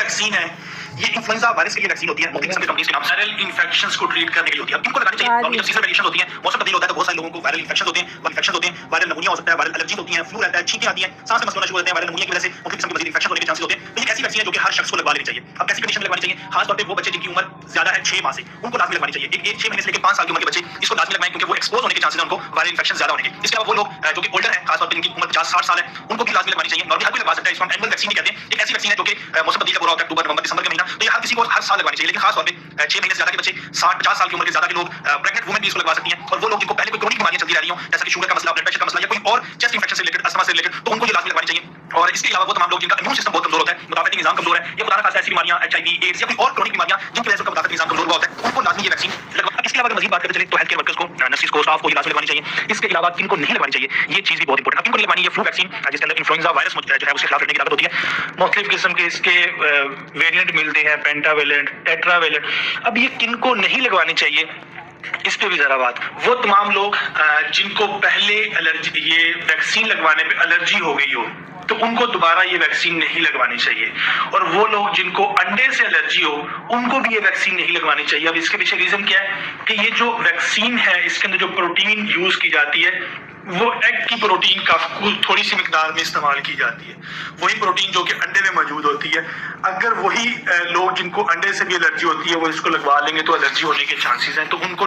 Vaccine है ये influenza virus के लिए वैक्सीन होती है, मुख्तलिफ किस्म की कंपनीज के नाम से वायरल इन्फेक्शंस को ट्रीट करने के लिए होती है। अब किनको लगानी चाहिए? नॉर्मली जब सीजनल वेरिएशन होती है, मौसम तब्दील होता है तो बहुत सारे लोगों को वायरल इन्फेक्शन होते हैं, वायरल निमोनिया हो सकता है, वायरल एलर्जी होती है, फ्लू रहता है, छींकें आती हैं, सांस में मसले होना शुरू होते हैं वायरल निमोनिया की वजह से, मुख्तलिफ किस्म के मजीद इन्फेक्शन होने के चांसेस होते हैं। तो ये ऐसी वैक्सीन है जो कि हर शख्स को लगवा लेनी चाहिए। अब कैसी कंडीशन में लगवानी चाहिए? खास तौर पे वो बच्चे जिनकी उम्र ज्यादा है 6 माह से, उनको लाजमी लगवानी चाहिए। एक 6 महीने से लेकर 5 साल की उम्र के बच्चे इसको लाजमी लगवाएं क्योंकि वो एक्सपोज होने के चांसेस हैं उनको वायरल इन्फेक्शन ज्यादा होने के। इसके अलावा वो लोग जो कि ओल्डर हैं, खास तौर पे जिनकी उम्र 50-60 साल है, उनको भी लाजमी लगवानी चाहिए। नॉर्मली हर कोई लगवा सकता है, इसको हम एनुअल वैक्सीन कहते हैं। एक ऐसी वैक्सीन है जो कि मौसम तब्दील का पूरा होता है अक्टूबर, नवंबर, दिसंबर के महीना, तो ये हर किसी को हर साल लगवानी चाहिए। लेकिन खास तौर पे 6 महीने से ज्यादा के बच्चे, 60-50 साल की उम्र के ज्यादा के लोग, प्रेग्नेंट वुमेन भी इसको लगवा सकती हैं। और वो लोग जिनको पहले कोई क्रोनिक बीमारियां चलती रह रही हो, जैसे कि शुगर का मसला, ब्लड प्रेशर का मसला या कोई और चेस्ट इंफेक्शन से रिलेटेड, अस्थमा से रिलेटेड, तो उनको ये लाजमी लगवानी चाहिए। और इसके अलावा वो तमाम लोग जिनका इम्यून सिस्टम बहुत कमजोर होता है, मुदाफियाती निजाम कमजोर है, या खुदा न खास्ता ऐसी बीमारियां HIV, एड्स या कोई और क्रोनिक बीमारियां जिनकी वजह से उनका मुदाफियाती निजाम कमजोर हुआ होता है, उनको लाजमी ये वैक्सीन लगवा। इसके अलावा अगर मजीद बात करते चले तो हेल्थ केयर वर्कर्स को, नर्सेस को, स्टाफ को ये लाजमी लगवानी चाहिए। इसके अलावा किनको नहीं लगवानी चाहिए, ये चीज भी बहुत इंपॉर्टेंट है। किनको नहीं लगवानी है? फ्लू वैक्सीन जिसके अंदर इन्फ्लुएंजा वायरस जो है उसके खिलाफ लड़ने की ताकत होती है। मुख्तलिफ किस्म के इसके वेरिएंट मिलते हैं, पेंटावेलेंट, टेट्रावेलेंट। अब ये किनको नहीं लगवानी चाहिए, इस पे भी जरा बात। वो तमाम लोग जिनको पहले एलर्जी, ये वैक्सीन लगवाने पे एलर्जी हो गई हो, तो उनको दोबारा ये वैक्सीन नहीं लगवानी चाहिए। और वो लोग जिनको अंडे से एलर्जी हो, उनको भी ये वैक्सीन नहीं लगवानी चाहिए। अब इसके पीछे रीजन क्या है कि ये जो वैक्सीन है, इसके अंदर जो प्रोटीन यूज की जाती है वो एग की प्रोटीन का थोड़ी सी मिकदार में इस्तेमाल की जाती है, वही प्रोटीन जो कि अंडे में मौजूद होती है। अगर वही लोग जिनको अंडे से भी एलर्जी होती है वो इसको लगवा लेंगे तो एलर्जी होने के चांसेस हैं, तो उनको